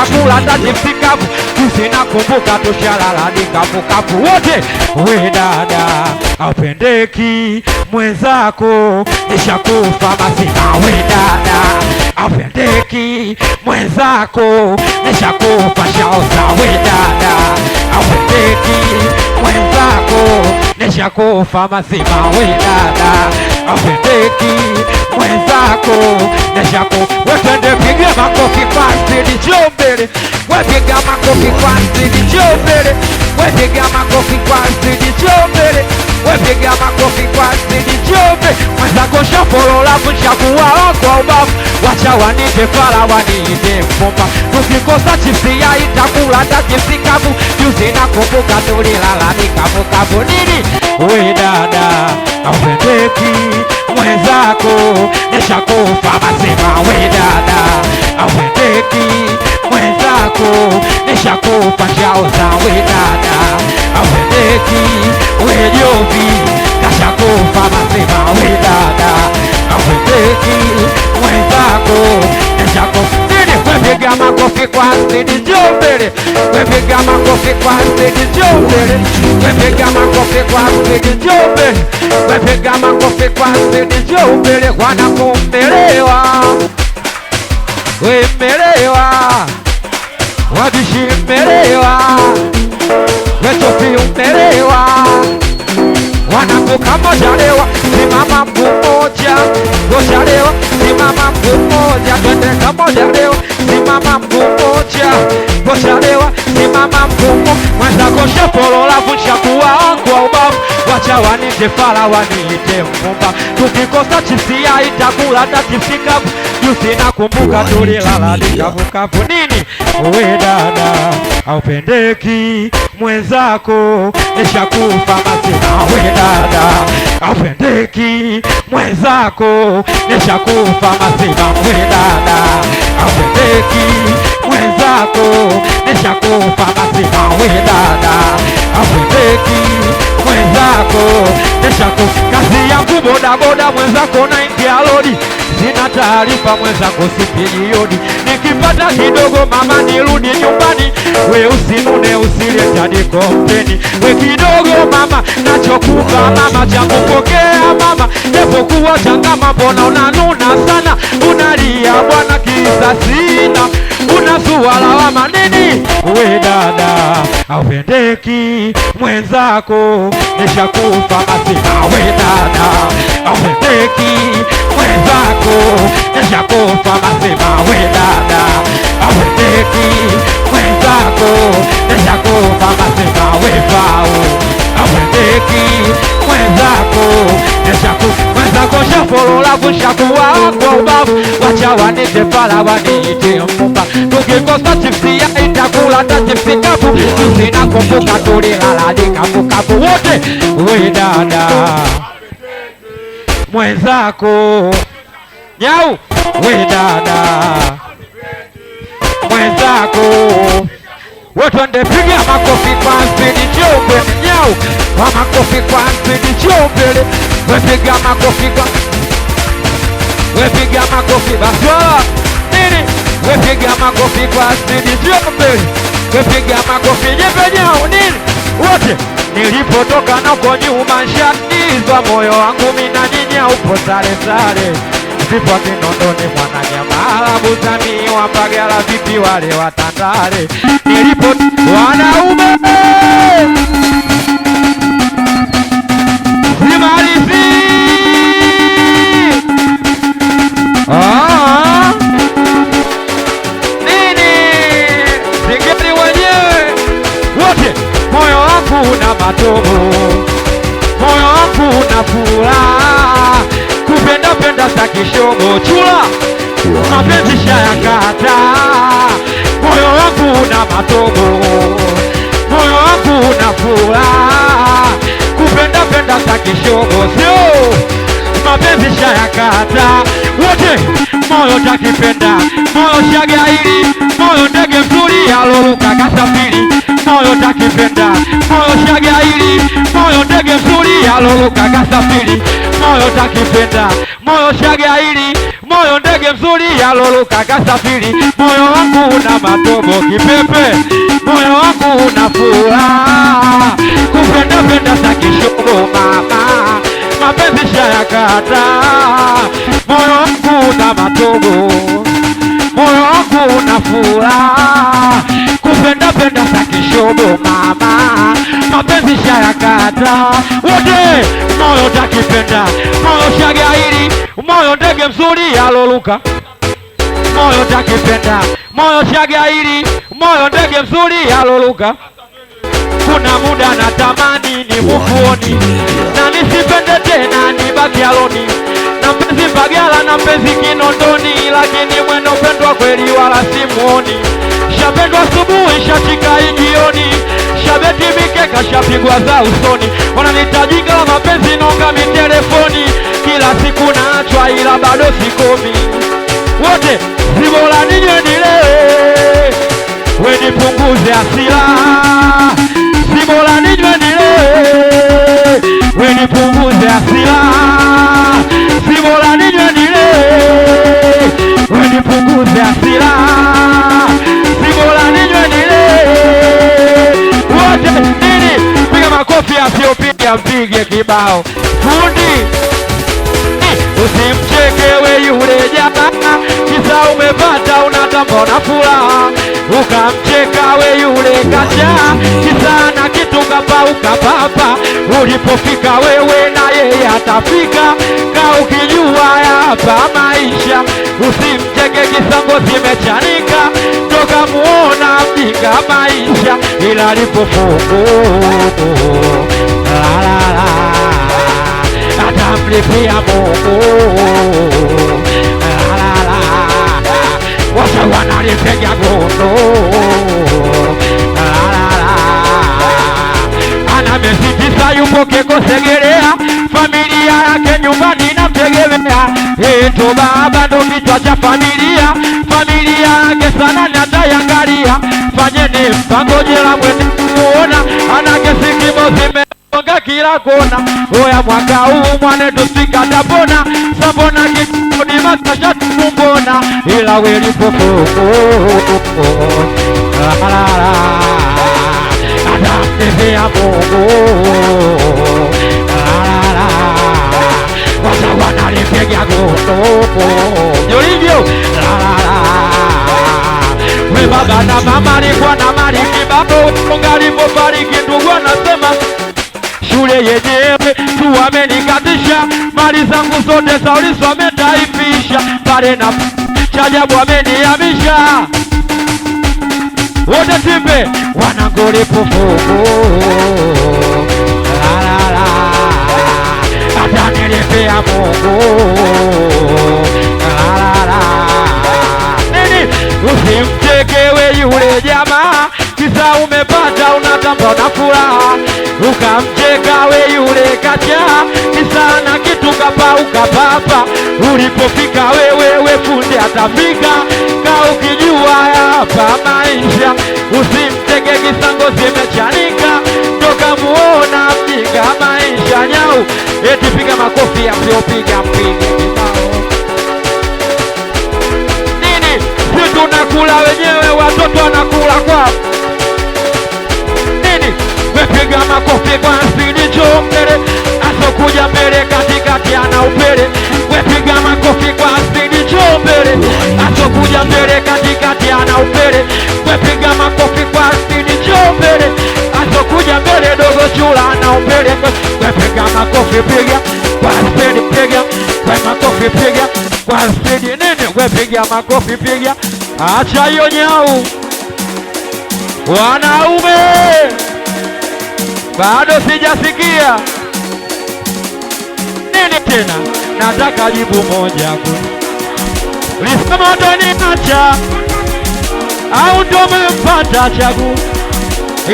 itakula tajifikavu Usinakumbuka tushalala ni kafu wote. We dada apendeki mwenzako nishakufa mazima. We dada apendeki mwenzako nishakufa shaoza. We dada apendeki mwenzako nishakufa mazima. We dada apendeki mwenzako nishakufa. Wetende piga makofi kwa spidi chombele. Wepiga makofi kwa spidi chombele. Wepiga makofi kwa spidi chombele. Wepiga makofi kwa spidi chombele. Mwenzako shapolola kuchakuwa kwa ubavu. Wacha wanite fala wanite mpomba. Tukikosa chipsi ya itakula ta chipsi kavu. Juzi nakumbuka tulilala ni kavu nini. We dada apendeki mwenzako nishakufa mazima. We dada apendeki mwenzako nishakufa shaoza. We dada apendeki wejovi kashakufa mazima. We dada apendeki mwenzako nishakufa nini. Wepiga makofi kwa spidi chombele. Wepiga makofi kwa spidi chombele. Wepiga makofi kwa spidi chombele. Wepiga makofi kwa spidi chombele. Wanakumbelewa wemelewa wabishi mmelewa wechofi umelewa wanakuka mojalewa simama mmoja mojalewa simama mmoja twende kamojalewa simama mmoja mojalewa simama mmoja mwenzako shapolola kuchakuwa kwa ubavu. Wacha wanite fala wanite mpumba. Tukikosa chipsi ya itakula ta chipsi kavu. Juzi nakumbuka tulilala ni kavu nini. We dada haupendeki mwenzako nishakufa mazima. We dada haupendeki mwenzako nishakufa mazima. We dada haupendeki mwenzako nishakufa mazima. We dada haupendeki mwenzako nishakufa. Kazi yangu boda boda mwenzako na ingia lodi. Sina taarifa mwenzako sipigi yodi. Nikipata kidogo mama nirudi nyumbani. We usinune usilete hadi kompeni. We kidogo mama nachokupa mama cha kupokea mama. Japokuwa changama mbona unanuna sana. Unalia bwana kisa sina. Unasua lawama nini. We dada haupendeki mwenzako nishakufa mazima. We dada haupendeki mwenzako nishakufa mazima. We dada haupendeki mwenzako nishakufa mazima. We fao haupendeki mwenzako nishakufa. Mwenzako shapolola kushakuwa kwa ubavu. Wacha wanite fala wanite mpumba. Tukikosa chipsi ya itakula ta chipsi kavu. Juzi nakumbuka tulilala ni kavu wote. We dada mwenzako nyau. We dada mwenzako wetwende piga makofi kwa spidi chombele. Nyau kwa makofi kwa spidi chombele. Wepiga makofi kwa wepiga makofi baswala nini. Wepiga makofi kwa spidi chombele. Wepiga makofi nyepe nyau nini. Wote nilipotoka nako nyuma shanizwa. Moyo wangu mina nyinya upo sare sare. Zipo Kinondoni Mwananyamala Buzani Wambagala vipi wale watandale. Nilipo wanaume Simalizi nini sigeri wenyewe wote. Moyo wangu una matobo. Moyo wangu una furaha. Kupenda penda sakishobo chula. Mapenzi shayakata. Moyo wangu una matobo. Moyo wangu una furaha. Kupenda penda sakishobo sio. Mapenzi shayakata. Wote moyo takipenda. Moyo shagaili. Moyo ndege mzuri aloluka kasafiri. Moyo takipenda. Moyo shagaili. Moyo ndege mzuri aloluka kasafiri. Moyo takipenda. Moyo shagaili. Moyo ndege ndege mzuri yaloluka kasafiri, moyo wangu una matobo kipepe, moyo wangu una furaha, kupenda penda sakishogo mama, mapenzi shayakata, moyo wangu una matobo, moyo wangu una furaha, kupenda penda sakishogo mama, mapenzi shayakata, wote moyo takipenda, moyo shagairi, moyo ndege mzuri yaloluka, moyo takipenda, moyo shagairi, moyo ndege mzuri yaloluka. Kuna muda natamani ni mufuoni na nisipende tena nibaki aloni, na mpenzi Mbagala na mpenzi Kinondoni, lakini mwendo pendwa kweli wala simuoni. Shapendwa asubuhi shachika jioni, shabeti mikeka shapigwa za usoni, wananitajika la mapenzi nonga mitelefoni, kila siku naachwa ila bado sikomi. Wote zibola ninywe nilewe, weni punguze hasira, zibola ninywe nilewe, weni punguze hasira, zibola ninywe nilewe, weni punguze hasira, zibola ninywe nilewe. Wote nini, piga makofi asiyopiga mpige kibao. Fundi usimcheke we yule jana, kisa umepata unatamba na furaha, ukamcheka we yule kacha, kisa na kitu kapauka papa, ulipofika wewe na yeye atafika, ka ukijua hapa maisha, usimcheke kisa ngozi zimechanika, toka muona mjinga maisha, ila alipofungu la la la atamlipia Mungu, la la la wote wanalipiga gono, la la la ana mesitisa yupo Kekosegerea, familia yake nyumbani namtegemea, ito baba ndo kichwa cha familia, familia yake sana natayangalia, fanyeni mpango jela mwende kuona, ana kesi kimozi Onga kila kona, oya mwaka huu mwane tusikata bona, sabona kikuni matasha tukumbona, ila weli pofuku, la la la, atamtevea Mungu, la la la, wasa wanalipega gono, Jolingo, la la la, we baba na mama likuwa na mali kibabo, ungali mbariki ndugu anasema, shule yenyewe tu amenikatisha, mali zangu zote za ulizo ametaifisha, pale na chajabu ameniamisha, wote timbe wanangoli pofuku, la la la atanilipea Mungu, la la la nini, usimcheke yule jamaa, kisa umepata unatamba na furaha, ukamcheka we yule kacha, kisa na kitu kapauka papa, ulipofika wewe fundi atafika, ka ukijua hapa maisha, usimtege kisa ngozi imechanika, toka muona mjinga maisha nyau, eti piga makofi asiyopiga mpige kibao. Nini, si tunakula wenyewe, watoto wanakula kwao. Wepiga makofi kwa spidi chombele, asokuja mbele katikati ana upele, wepiga makofi kwa spidi chombele, asokuja mbele katikati ana upele, wepiga makofi kwa spidi chombele, asokuja mbele dogo chula ana upele, wepiga makofi piga kwa spidi piga, kwa makofi piga kwa spidi nini, wepiga makofi piga, acha hiyo nyau wanaume. Bado sijasikia nini tena, nataka jibu moja tu. Ulisema utaniacha au ndo umepata chagu,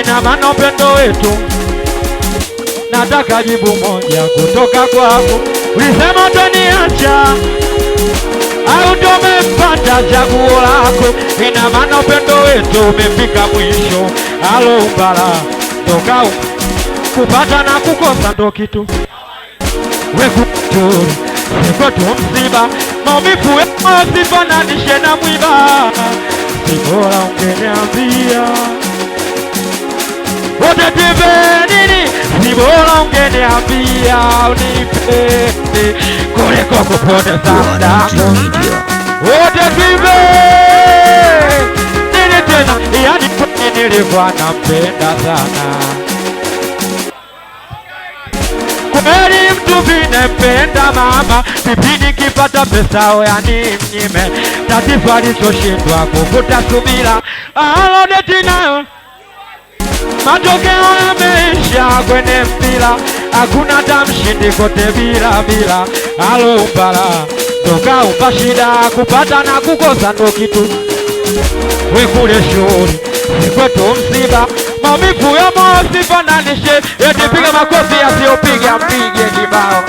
ina maana upendo wetu, nataka jibu moja kutoka kwako. Ulisema utaniacha au ndo umepata chaguo lako, ina maana upendo wetu umefika mwisho. Alo umbala toka kupata na kukosa ndo kitu, wekuturi sikotu msiba, maumivu yako sifananishe na mwiba, si bora ungeniambia. Wote tuimbe nini? Si bora ungeniambia unipende kuliko kupoteza muda wako. Wote tuimbe nini tena? Yani kwani nilikuwa nampenda sana. Kweli mtu vinempenda mama, pipi nikipata pesa yani mnyime. Tatizo alichoshindwa kuvuta subira, alodeti nayo matokeo yameisha kwenye mpira. Hakuna tamshindi kote bila alombala toka umpa shida kupata na kukosa ndo kitu. Wekule shuri sikwetu msiba, maumivu ya moyo sifananishe. Eti piga makofi yasiyopiga mpige kibao.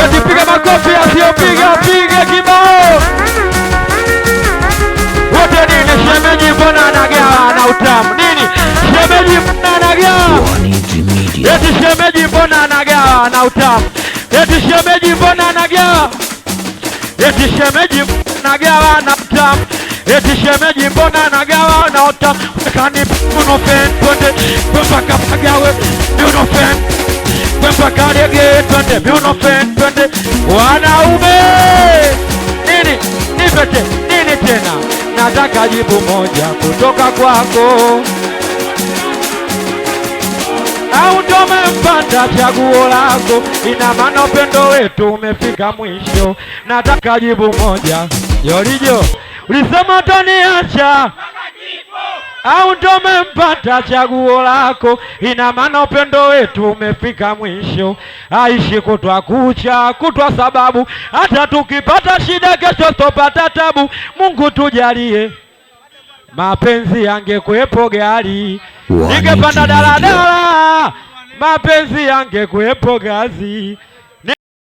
Eti piga makofi yasiyopiga mpige kibao. Wote nini? Shemeji mbona anagawa na utamu nini? Shemeji mbona anagawa? Eti shemeji mbona anagawa na utamu? Eti shemeji mbona anagawa? Eti shemeji anagawa na utamu? Eti shemeji mbona anagawa na utamu? Kani uno fen twende mpaka pagawe uno fen mpaka lege twende uno fen twende. Wanaume nini? Nipete nini tena? Nataka jibu moja kutoka kwako. Au ndo umempata chaguo lako? Ina maana upendo wetu umefika mwisho. Nataka jibu moja. Yolijo ulisema utaniacha, au ndo umempata chaguo lako? Ina maana upendo wetu umefika mwisho. Aishi kutwa kucha kutwa sababu, hata tukipata shida kesho topata tabu. Mungu tujalie mapenzi yangekuepo gari, ningepanda daladala. Mapenzi yangekuepo gazi,